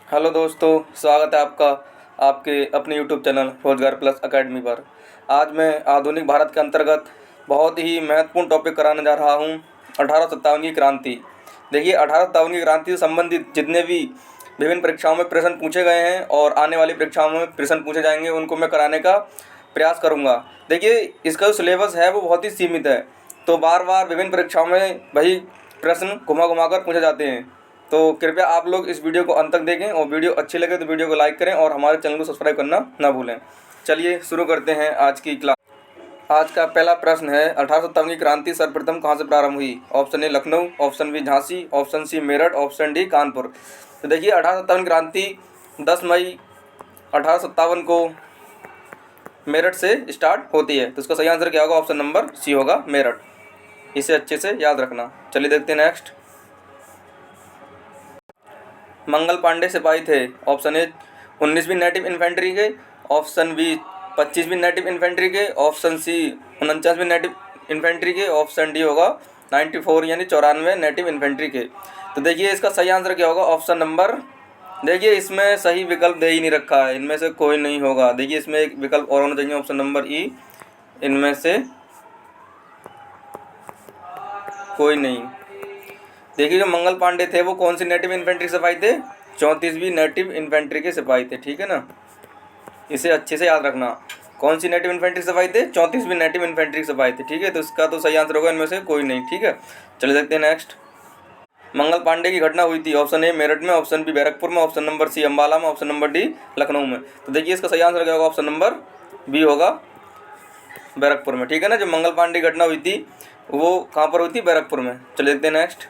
Hello दोस्तों, स्वागत है आपका आपके अपने यूट्यूब चैनल रोजगार प्लस अकेडमी पर। आज मैं आधुनिक भारत के अंतर्गत बहुत ही महत्वपूर्ण टॉपिक कराने जा रहा हूँ, 1857 की क्रांति। देखिए, 1857 की क्रांति से संबंधित जितने भी विभिन्न परीक्षाओं में प्रश्न पूछे गए हैं और आने वाली परीक्षाओं में प्रश्न पूछे जाएंगे, उनको मैं कराने का प्रयास करूँगा। देखिए, इसका जो सिलेबस है वो बहुत ही सीमित है, तो बार बार विभिन्न परीक्षाओं में वही प्रश्न घुमा घुमा कर पूछे जाते हैं। तो कृपया आप लोग इस वीडियो को अंत तक देखें और वीडियो अच्छी लगे तो वीडियो को लाइक करें और हमारे चैनल को सब्सक्राइब करना ना भूलें। चलिए शुरू करते हैं आज की क्लास। आज का पहला प्रश्न है, 1857 की क्रांति सर्वप्रथम कहाँ से प्रारंभ हुई? Option A Lucknow, option B Jhansi, option C Meerut, option D Kanpur. तो देखिए, 1857 क्रांति 10 मई 1857 को मेरठ से स्टार्ट होती है। तो इसका सही आंसर क्या होगा? ऑप्शन नंबर सी होगा, मेरठ। इसे अच्छे से याद रखना। चलिए देखते हैं नेक्स्ट। मंगल पांडे सिपाही थे। ऑप्शन ए 19वीं नेटिव इन्फेंट्री के, ऑप्शन बी 25वीं नेटिव इन्फेंट्री के, ऑप्शन सी 49वीं नेटिव इन्फेंट्री के, ऑप्शन डी होगा 94 यानी 94 नेटिव इन्फेंट्री के। तो देखिए, इसका सही आंसर क्या होगा? ऑप्शन नंबर, देखिए इसमें सही विकल्प दे ही नहीं रखा है, इनमें से कोई नहीं होगा। देखिए, इसमें एक विकल्प और होना चाहिए, ऑप्शन नंबर ई, इनमें से कोई नहीं। देखिए, जो मंगल पांडे थे वो कौन सी नेटिव इन्फेंट्री सिपाही थे? 34वीं नेटिव इन्फेंट्री के सिपाही थे, ठीक है ना। इसे अच्छे से याद रखना। कौन सी नेटिव इन्फेंट्री सिपाही थे? 34वीं नेटिव इन्फेंट्री सिपाही थे, ठीक है। तो इसका तो सही आंसर होगा इनमें से कोई नहीं, ठीक है। चले देखते हैं नेक्स्ट। मंगल पांडे की घटना हुई थी ऑप्शन ए मेरठ में, ऑप्शन बी बैरकपुर में, ऑप्शन नंबर सी अम्बाला में, ऑप्शन नंबर डी लखनऊ में। तो देखिए, इसका सही आंसर क्या होगा? ऑप्शन नंबर बी होगा, बैरकपुर में, ठीक है ना। जो मंगल पांडे की घटना हुई थी वो कहाँ पर हुई थी? बैरकपुर में। चले देखते हैं नेक्स्ट।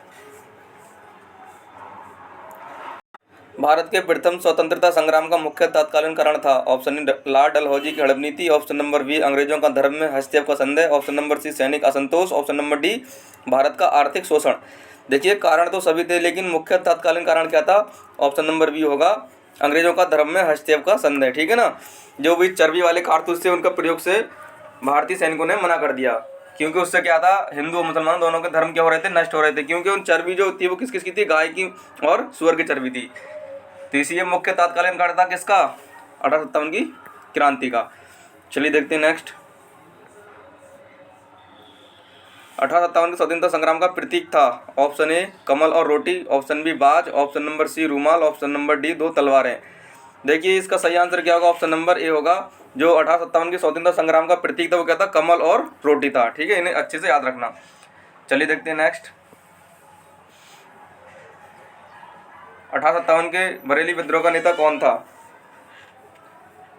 भारत के प्रथम स्वतंत्रता संग्राम का मुख्य तत्कालीन कारण था। ऑप्शन ए लॉर्ड डलहौजी की हड़प नीति, ऑप्शन नंबर बी अंग्रेजों का धर्म में हस्तक्षेप का संदेह, ऑप्शन नंबर सी सैनिक असंतोष, ऑप्शन नंबर डी भारत का आर्थिक शोषण। देखिए, कारण तो सभी थे, लेकिन मुख्य तत्कालीन कारण क्या था? ऑप्शन नंबर बी होगा, अंग्रेजों का धर्म में हस्तक्षेप का संदेह, ठीक है ना। जो भी चर्बी वाले कारतूस थे उनका प्रयोग से भारतीय सैनिकों ने मना कर दिया, क्योंकि उससे क्या था, हिंदू और मुसलमान दोनों के धर्म क्या हो रहे थे? नष्ट हो रहे थे, क्योंकि उन चर्बी जो थी वो किस किस की थी? गाय की और सुअर की चर्बी थी। तो इसी मुख्य तात्कालीन कारण था किसका? 1857 की क्रांति का। चलिए देखते हैं नेक्स्ट। 1857 के स्वतंत्रता संग्राम का प्रतीक था। ऑप्शन ए कमल और रोटी, ऑप्शन बी बाज, ऑप्शन नंबर सी रूमाल, ऑप्शन नंबर डी दो तलवारें। देखिए, इसका सही आंसर क्या होगा? ऑप्शन नंबर ए होगा। जो 1857 के स्वतंत्रता संग्राम का प्रतीक था वो क्या था? कमल और रोटी था, ठीक है। इन्हें अच्छे से याद रखना। चलिए देखते हैं नेक्स्ट। 1857 के बरेली विद्रोह का नेता कौन था?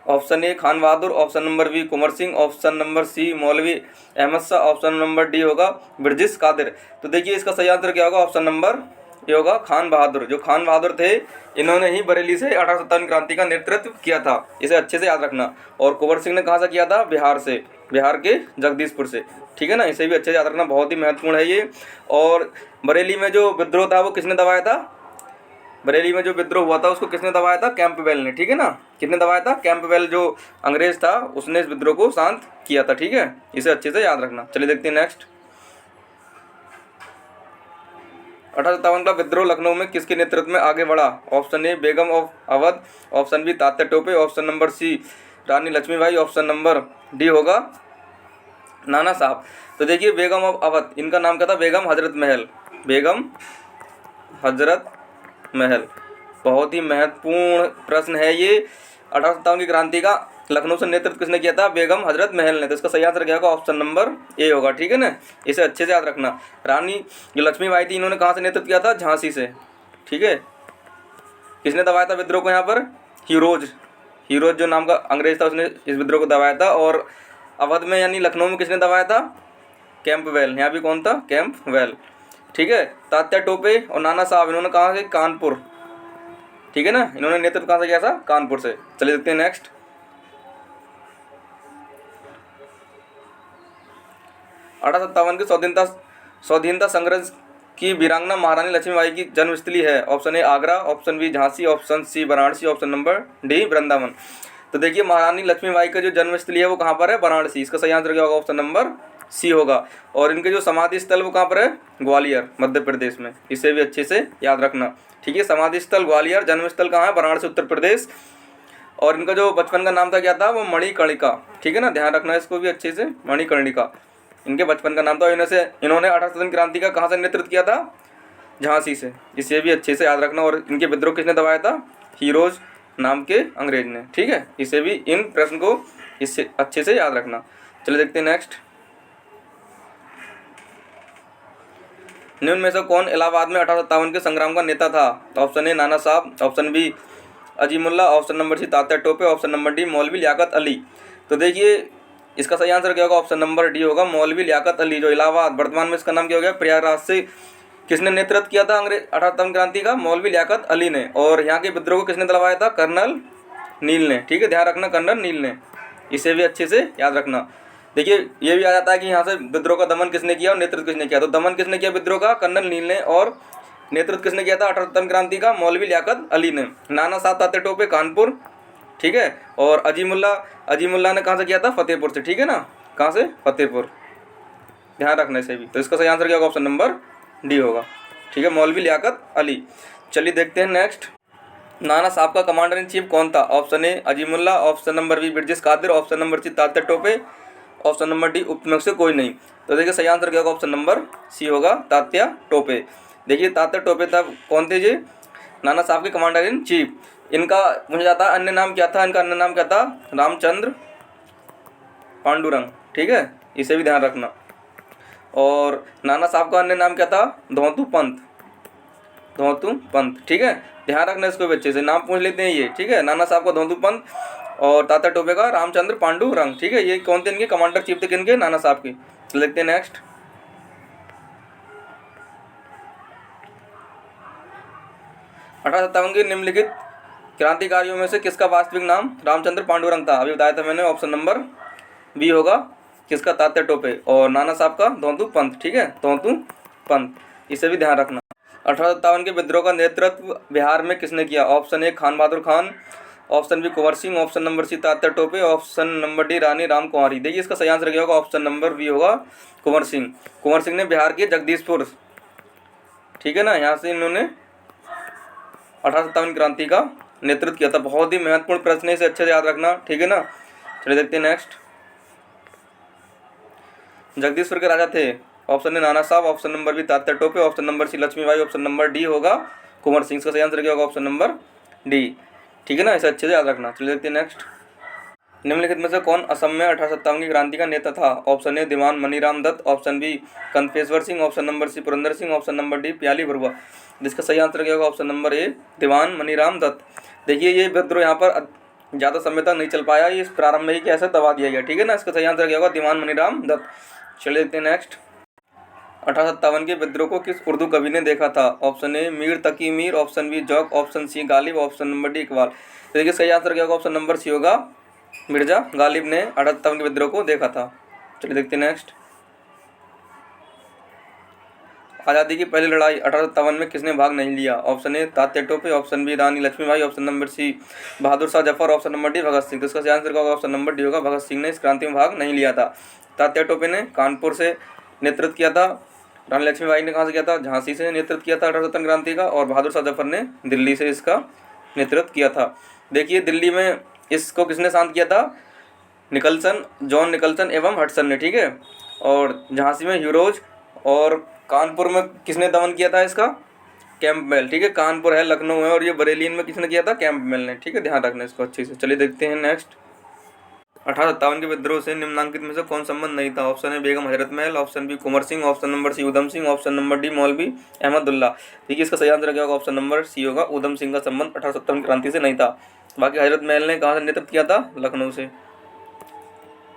Option A Khan Bahadur, option number B Kunwar Singh, option number C Maulvi Ahmad Shah, option number D होगा ब्रिजिश कादिर। तो देखिए, इसका सही आंसर क्या होगा? ऑप्शन नंबर ये होगा खान बहादुर। जो खान बहादुर थे, इन्होंने ही बरेली से 1857 क्रांति का नेतृत्व किया था। इसे अच्छे से याद रखना। और कुंवर सिंह ने कहाँ से किया था? बिहार से, बिहार के जगदीशपुर से, ठीक है ना। इसे भी अच्छे से याद रखना, बहुत ही महत्वपूर्ण है ये। और बरेली में जो विद्रोह था वो किसने दबाया था? बरेली में जो विद्रोह हुआ था उसको किसने दबाया था? कैंपबेल ने, ठीक है ना। किसने दबाया था? कैंपबेल, जो अंग्रेज था उसने इस विद्रोह को शांत किया था, ठीक है। इसे अच्छे से याद रखना। चलिए देखते हैं नेक्स्ट। 1857 का विद्रोह लखनऊ में किसके नेतृत्व में आगे बढ़ा? Option A Begum of Awadh, option B Tatya Tope, option number C Rani Lakshmibai, option number D होगा नाना साहब। तो देखिए, बेगम ऑफ अवध, इनका नाम क्या था? बेगम हजरत महल, बेगम हजरत महल। बहुत ही महत्वपूर्ण प्रश्न है ये। 1857 की क्रांति का लखनऊ से नेतृत्व किसने किया था? बेगम हजरत महल ने। तो इसका सही आंसर क्या होगा? ऑप्शन नंबर ए होगा, ठीक है ना। इसे अच्छे से याद रखना। रानी जो लक्ष्मीबाई थी, इन्होंने कहाँ से नेतृत्व किया था? झांसी से, ठीक है। किसने दबाया था विद्रोह को यहाँ पर? हीरोज, हीरोज जो नाम का अंग्रेज था उसने इस विद्रोह को दबाया था। और अवध में यानी लखनऊ में किसने दबाया था? कैंपबेल। यहाँ भी कौन था? कैंपबेल, ठीक है। तात्या टोपे और नाना साहब, इन्होंने कहाँ से? कानपुर, ठीक है ना। इन्होंने नेतृत्व कहाँ से किया था? कानपुर से। चलिए देखते हैं नेक्स्ट। 1857 के स्वाधीनता संघर्ष की वीरांगना महारानी लक्ष्मीबाई की जन्मस्थली है। Option A Agra, option B Jhansi, option C Varanasi, option number D Vrindavan. तो देखिए, महारानी लक्ष्मीबाई का जो जन्मस्थली है वो कहाँ पर है? वाराणसी। इसका सही आंसर क्या होगा? ऑप्शन नंबर सी होगा। और इनके जो समाधि स्थल वो कहाँ पर है, ग्वालियर मध्य प्रदेश में, इसे भी अच्छे से याद रखना। ठीक है, समाधि स्थल ग्वालियर, जन्म स्थल कहाँ है, वाराणसी उत्तर प्रदेश। और इनका जो बचपन का नाम था क्या था, वो मणिकर्णिका। ठीक है ना, ध्यान रखना इसको भी अच्छे से, मणिकर्णिका इनके बचपन का नाम था। इन्होंने 18 क्रांति का कहाँ से नेतृत्व किया था, झांसी से, इसे भी अच्छे से याद रखना। और इनके विद्रोह किसने दबाया था, हीरोज नाम के अंग्रेज ने। ठीक है, इसे भी, इन प्रश्न को इससे अच्छे से याद रखना। चलिए देखते हैं नेक्स्ट। निम्न में से कौन इलाहाबाद में 1857 के संग्राम का नेता था। Option A Nana Sahib, option B Azimullah, option number C Tatya Tope, option number D Maulvi Liyaqat Ali. तो देखिए इसका सही आंसर क्या होगा, ऑप्शन नंबर डी होगा, मौलवी लियाकत अली। जो इलाहाबाद, वर्तमान में इसका नाम क्या हो गया, प्रयागराज से किसने नेतृत्व किया था अंग्रेज 18 क्रांति का, मौलवी लियाकत अली ने। और यहाँ के विद्रोह को किसने दलवाया था, कर्नल नील ने। ठीक है, ध्यान रखना, कर्नल नील ने, इसे भी अच्छे से याद रखना। देखिए ये भी आ जाता है कि यहाँ से विद्रोह का दमन किसने किया और नेतृत्व किसने किया। तो दमन किसने किया विद्रोह का, कर्नल नील ने, और नेतृत्व किसने किया था 18 क्रांति का, मौलवी लियाकत अली ने। नाना साहब तात्या टोपे कानपुर, ठीक है, और अजीमुल्ला ने कहाँ से किया था, फतेहपुर से। ठीक है ना, कहाँ से, फतेहपुर, ध्यान रखना इसे भी। तो इसका सही आंसर क्या होगा, ऑप्शन नंबर डी होगा। ठीक है, मौलवी लियाकत अली। चलिए देखते हैं नेक्स्ट। नाना साहब का कमांडर इन चीफ कौन था। Option A Azimullah, option number B Brijesh Qadir, option number C Tatya Tope, option number D उपमेय से कोई नहीं। तो देखिए सही आंसर क्या होगा, ऑप्शन नंबर सी होगा, तात्या टोपे। देखिए तात्या टोपे था, कौन थे जी, नाना साहब के कमांडर इन चीफ। इनका मुझे जाता है अन्य नाम क्या था, इनका अन्य नाम क्या था, रामचंद्र पांडुरंग। ठीक है, इसे भी ध्यान रखना। और नाना साहब का अन्य नाम क्या था, धोतू पंत, धोतू पंत। ठीक है, ध्यान रखना इसको भी अच्छे से, नाम पूछ लेते हैं ये। ठीक है, नाना साहब का धोतू पंत और तात्या टोपे का रामचंद्र पांडुरंग। ठीक है, ये कौन थे, इनके कमांडर चीफ थे, किनके, नाना साहब के। तो देखते हैं नेक्स्ट। 1857 के निम्नलिखित क्रांतिकारियों में से किसका वास्तविक नाम रामचंद्र पांडुरंग था। अभी बताया था मैंने, ऑप्शन नंबर बी होगा किसका, तात्या टोपे, और नाना साहब का धोतू पंत। ठीक है, धोतू पंत, इसे भी ध्यान रखना। 1857 के विद्रोह का नेतृत्व बिहार में किसने किया। Option A Khan Bahadur Khan, option B Kunwar Singh, option number C Tatya Tope, option number D Rani Ram Kunwari. देखिए इसका सही आंसर क्या होगा, ऑप्शन नंबर बी होगा कुंवर सिंह। कुंवर सिंह ने बिहार के जगदीशपुर, ठीक है ना, यहाँ से इन्होंने 1857 क्रांति का नेतृत्व किया था। बहुत ही महत्वपूर्ण प्रश्न है, इसे अच्छे से याद रखना। ठीक है ना, चलिए देखते हैं नेक्स्ट। जगदीशपुर के राजा थे, option A Nana Sahib, option number B Tatya Tope, option number C Lakshmibai, option number D होगा कुंवर सिंह। इसका सही आंसर क्या होगा, ऑप्शन नंबर डी। ठीक है ना, इसे अच्छे से याद रखना। चलिए देखते हैं नेक्स्ट। निम्नलिखित में से कौन असम में 1857 की क्रांति का नेता था। Option A Dewan Maniram Dutta, option B Kanakeshwar Singh, option number C Purandar Singh, option number D Piyali Barua. जिसका सही आंसर क्या होगा, option number A Dewan Maniram Dutta. देखिए ये विद्रोह यहाँ पर ज़्यादा समय तक नहीं चल पाया, ये प्रारंभ में ही कैसे दबा दिया गया। ठीक है ना, इसका सही आंसर क्या होगा, दीवान मनीराम दत्त। चलिए देखते हैं नेक्स्ट। 1857 के विद्रोह को किस उर्दू कवि ने देखा था। Option A Mir Taqi Mir, option B Zauq, option C Ghalib, option number D Iqbal. तो देखिए सही आंसर क्या होगा, ऑप्शन नंबर सी होगा मिर्जा गालिब ने 1857 के विद्रोह को देखा था। चलिए देखते हैं नेक्स्ट। आज़ादी की पहली लड़ाई 1857 में किसने भाग नहीं लिया। Option A Tatya Tope, option B Rani Lakshmibai, option number C Bahadur Shah Zafar, option number D Bhagat Singh. तो इसका सही आंसर क्या होगा, ऑप्शन नंबर डी होगा, भगत सिंह ने इस क्रांति में भाग नहीं लिया था। तात्या टोपे ने कानपुर से नेतृत्व किया था, रानी लक्ष्मीबाई ने कहाँ से किया था, झांसी से नेतृत्व किया था 1857 क्रांति का, और बहादुर शाह जफर ने दिल्ली से इसका नेतृत्व किया था। देखिए दिल्ली में इसको किसने शांत किया था, निकलसन, जॉन निकलसन एवं हडसन ने। ठीक है, और झांसी में ह्यूरोज, और कानपुर में किसने दमन किया था इसका, कैंपबेल। ठीक है, कानपुर है, लखनऊ है, और ये बरेलियन में किसने किया था, कैंपबेल ने। ठीक है, ध्यान रखना इसको अच्छे से। चलिए देखते हैं नेक्स्ट। 1857 के विद्रोह से निम्नांकित में से कौन संबंध नहीं था। Option A Begum Hazrat Mahal, option B Kunwar Singh, option number C Udham Singh, option number D मौलवी अहमदुल्ला। देखिए इसका सही आंसर क्या होगा, ऑप्शन नंबर सी होगा, उधम सिंह का संबंध 1857 क्रांति से नहीं था। बाकी हजरत महल ने कहाँ से नेतृत्व किया था, लखनऊ से।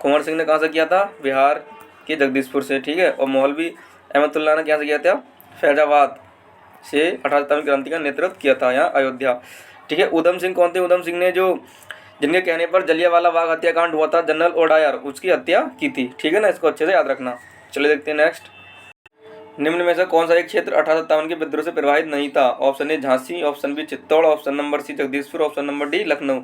कुंवर सिंह ने कहाँ से किया था, बिहार के जगदीशपुर से। ठीक है, और मौलवी अहमदुल्ला ने कहाँ से किया था, फैजाबाद से 1857 क्रांति का नेतृत्व किया था, यहाँ अयोध्या। ठीक है, उधम सिंह कौन थे, उधम सिंह ने जो जिनके कहने पर जलियांवाला बाग हत्याकांड हुआ था, जनरल ओडायर, उसकी हत्या की थी। ठीक है ना, इसको अच्छे से याद रखना। चलिए देखते हैं नेक्स्ट। निम्न में से कौन सा एक क्षेत्र 1857 के विद्रोह से प्रभावित नहीं था? Option A Jhansi, option B Chittor, option number C Jagdishpur, option number D Lucknow.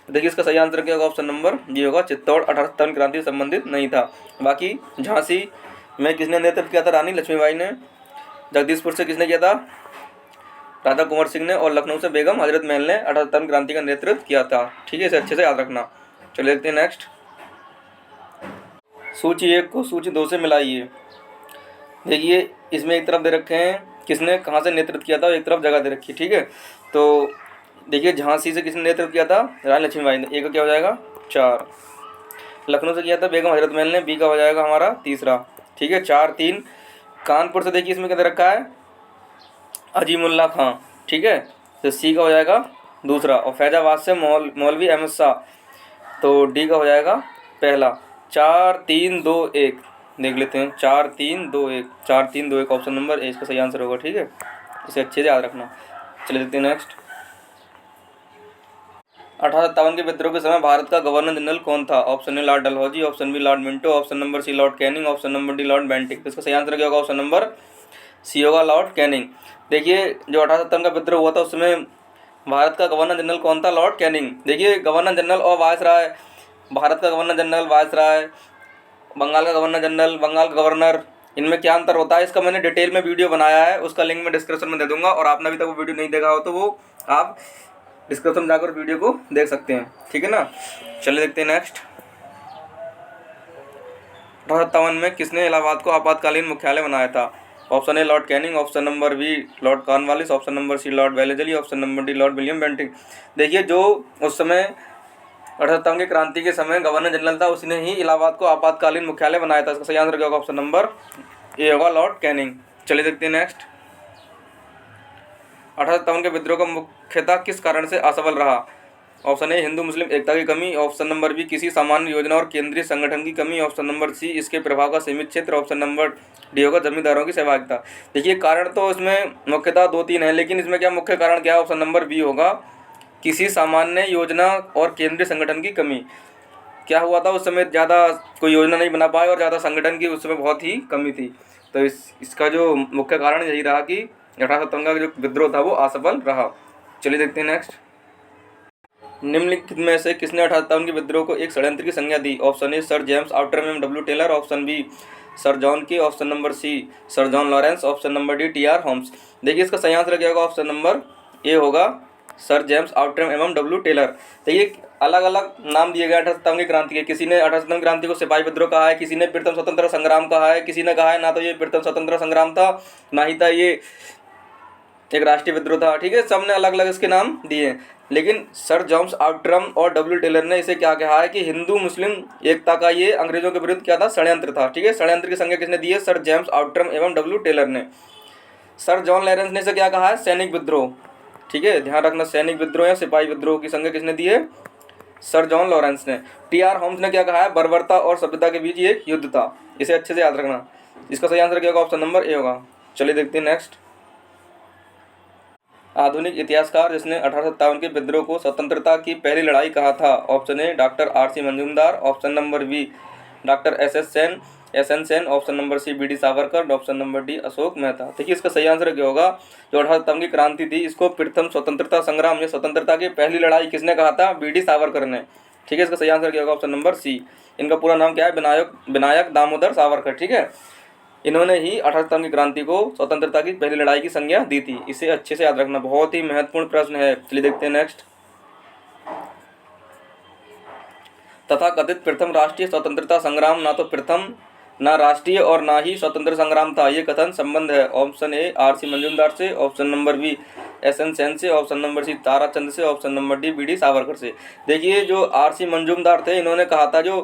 देखिए इसका सही आंसर क्या होगा? ऑप्शन नंबर बी होगा, चित्तौड़ 1857 क्रांति से संबंधित नहीं था। बाकी झांसी में किसने नेतृत्व किया था? रानी लक्ष्मीबाई ने। जगदीशपुर से किसने किया था? राधा कुंवर सिंह ने। और लखनऊ से बेगम हजरत महल ने 1857 क्रांति का नेतृत्व किया था। ठीक है, इसे अच्छे से याद रखना। चलिए देखते हैं नेक्स्ट। सूची 1 को सूची 2 से मिलाइए। देखिए इसमें एक तरफ दे रखे हैं किसने कहाँ से नेतृत्व किया था और एक तरफ जगह दे रखी है। ठीक है, तो देखिए झांसी से किसने नेतृत्व किया था? रानी लक्ष्मीबाई ने। ए का क्या हो जाएगा? 4। लखनऊ से किया था बेगम हजरत महल ने। बी का हो जाएगा हमारा तीसरा। ठीक है, 4 3। कानपुर से देखिए इसमें क्या दे रखा है? अजीमुल्ला खां। ठीक है, तो सी का हो जाएगा दूसरा। और फैजाबाद से मौलवी अहमद शाह, तो डी का हो जाएगा पहला। 4 3 2 1 देख लेते हैं। 4 3 2 1 4 3 2 1 ऑप्शन नंबर ए इसका सही आंसर होगा। ठीक है, इसे अच्छे से याद रखना। चलिए देखते हैं नेक्स्ट। 1857 के विद्रोह के समय भारत का गवर्नर जनरल कौन था? Option A Lord Dalhousie, option B Lord Minto, option number C Lord Canning, option number D Lord Bentinck. इसका सही आंसर क्या होगा? ऑप्शन नंबर सी होगा, लॉर्ड कैनिंग। देखिए जो 1857 का विद्रोह हुआ था उस समय भारत का गवर्नर जनरल कौन था? Lord Canning. देखिए गवर्नर जनरल और वायसराय, भारत का गवर्नर जनरल वायसराय, बंगाल का गवर्नर जनरल, बंगाल का गवर्नर, इनमें क्या अंतर होता है इसका मैंने डिटेल में वीडियो बनाया है, उसका लिंक मैं डिस्क्रिप्शन में दे दूंगा। और आपने अभी तक वो वीडियो नहीं देखा हो तो वो आप डिस्क्रिप्शन में जाकर वीडियो को देख सकते हैं। ठीक है ना, चलिए देखते हैं नेक्स्ट। 1857 में किसने इलाहाबाद को आपातकालीन मुख्यालय बनाया था? Option A Lord Canning, option number B Lord Cornwallis, option number C Lord Wellesley, option number D Lord William Bentinck. देखिए जो उस समय 1857 की क्रांति के समय गवर्नर जनरल था उसने ही इलाहाबाद को आपातकालीन मुख्यालय बनाया था। इसका सही आंसर क्या होगा? ऑप्शन नंबर ए होगा, लॉर्ड कैनिंग। चलिए देखते हैं नेक्स्ट। 1857 के विद्रोह का मुख्यतः किस कारण से असफल रहा? ऑप्शन ए हिंदू मुस्लिम एकता की कमी, ऑप्शन नंबर बी किसी सामान्य योजना और केंद्रीय संगठन की कमी, ऑप्शन नंबर सी इसके प्रभाव का सीमित क्षेत्र, ऑप्शन नंबर डी होगा जमींदारों की सहभागिता। देखिए कारण तो इसमें मुख्यतः 2-3 है, लेकिन इसमें क्या मुख्य कारण क्या है? ऑप्शन नंबर बी होगा, किसी सामान्य योजना और केंद्रीय संगठन की कमी। क्या हुआ था उस समय? ज़्यादा कोई योजना नहीं बना पाए और ज़्यादा संगठन की उस समय बहुत ही कमी थी। तो इसका जो मुख्य कारण यही रहा कि 1857 का जो विद्रोह था वो असफल रहा। चलिए देखते हैं नेक्स्ट। निम्नलिखित में से किसने 1857 के विद्रोह को एक षड्यंत्र की संज्ञा दी? Option A sir James Outram एवं W Taylor, option B sir John Kaye, option number C sir John Lawrence, option number D TR. Holmes. देखिए इसका सही आंसर क्या होगा? ऑप्शन नंबर ए होगा, सर जेम्स आउटरम एवं डब्ल्यू टेलर। देखिए अलग अलग नाम दिए गए 1857 की क्रांति के। किसी ने 1857 क्रांति को सिपाही विद्रोह कहा है, किसी ने प्रथम स्वतंत्रता संग्राम कहा है, किसी ने कहा है ना तो ये प्रथम स्वतंत्रता संग्राम था ना ही था ये एक राष्ट्रीय विद्रोह था। ठीक है, सबने अलग अलग इसके नाम दिए, लेकिन सर जॉन्स आउटरम और डब्ल्यू टेलर ने इसे क्या कहा है कि हिंदू मुस्लिम एकता का ये अंग्रेजों के विरुद्ध क्या था? षड्यंत्र था। ठीक है, षड्यंत्र की संज्ञा किसने दी है? सर जेम्स आउटरम एवं डब्ल्यू टेलर ने। सर जॉन लॉरेंस ने इसे क्या कहा है? सैनिक विद्रोह। ठीक है, ध्यान रखना, सैनिक विद्रोह या सिपाही विद्रोह की संज्ञा किसने दी है? सर जॉन लॉरेंस ने। टी.आर. होम्स ने क्या कहा है? बर्बरता और सभ्यता के बीच एक युद्ध था। इसे अच्छे से याद रखना। इसका सही आंसर क्या होगा? ऑप्शन नंबर ए होगा। चलिए देखते हैं नेक्स्ट। आधुनिक इतिहासकार जिसने 1857 के विद्रोह को स्वतंत्रता की पहली लड़ाई कहा था? Option A doctor R.C. Majumdar, option number B doctor SN. Sen, option number C BD. Savarkar, option number D Ashok Mehta. देखिए इसका सही आंसर क्या होगा? जो 1857 की क्रांति थी इसको प्रथम स्वतंत्रता संग्राम या स्वतंत्रता की पहली लड़ाई किसने कहा था? बी.डी. सावरकर ने। ठीक है, इसका सही आंसर क्या होगा? Option number C. इनका पूरा नाम क्या है? विनायक दामोदर सावरकर। ठीक है, इन्होंने ही 1857 की क्रांति को स्वतंत्रता की पहली लड़ाई की संज्ञा दी थी। इसे अच्छे से याद रखना, बहुत ही महत्वपूर्ण प्रश्न है। चलिए देखते हैं नेक्स्ट। तथा कथित प्रथम राष्ट्रीय स्वतंत्रता संग्राम ना तो प्रथम ना राष्ट्रीय और ना ही स्वतंत्र संग्राम था, ये कथन संबंध है। ऑप्शन ए R.C. मंजूमदार से, option number B S.N. Sen से, ऑप्शन नंबर सी ताराचंद से, option number D BD. Savarkar से। देखिए जो R.C. मंजूमदार थे इन्होंने कहा था जो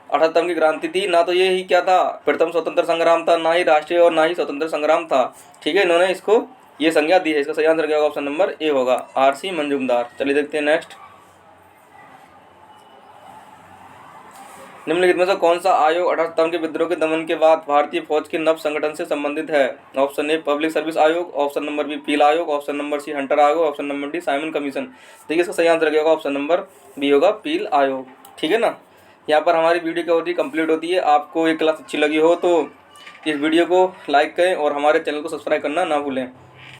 1857 की क्रांति थी ना तो ये ही क्या था? प्रथम स्वतंत्र संग्राम था, ना ही राष्ट्रीय और ना ही स्वतंत्र संग्राम था। ठीक है, इन्होंने इसको ये संज्ञा दी है। इसका सही आंसर क्या होगा? ऑप्शन नंबर ए होगा, R.C. मंजूमदार। चलिए देखते हैं नेक्स्ट। निम्नलिखित में से कौन सा आयोग 1857 के विद्रोह के दमन के बाद भारतीय फौज के नव संगठन से संबंधित है? ऑप्शन ए पब्लिक सर्विस आयोग, ऑप्शन नंबर बी पील आयोग, ऑप्शन नंबर सी हंटर आयोग, option number D Simon commission. देखिए इसका सही आंसर क्या होगा? ऑप्शन नंबर बी होगा, पील आयोग। ठीक है ना, यहाँ पर हमारी वीडियो क्या होती है? कंप्लीट होती है। आपको ये क्लास अच्छी लगी हो तो इस वीडियो को लाइक करें और हमारे चैनल को सब्सक्राइब करना ना भूलें।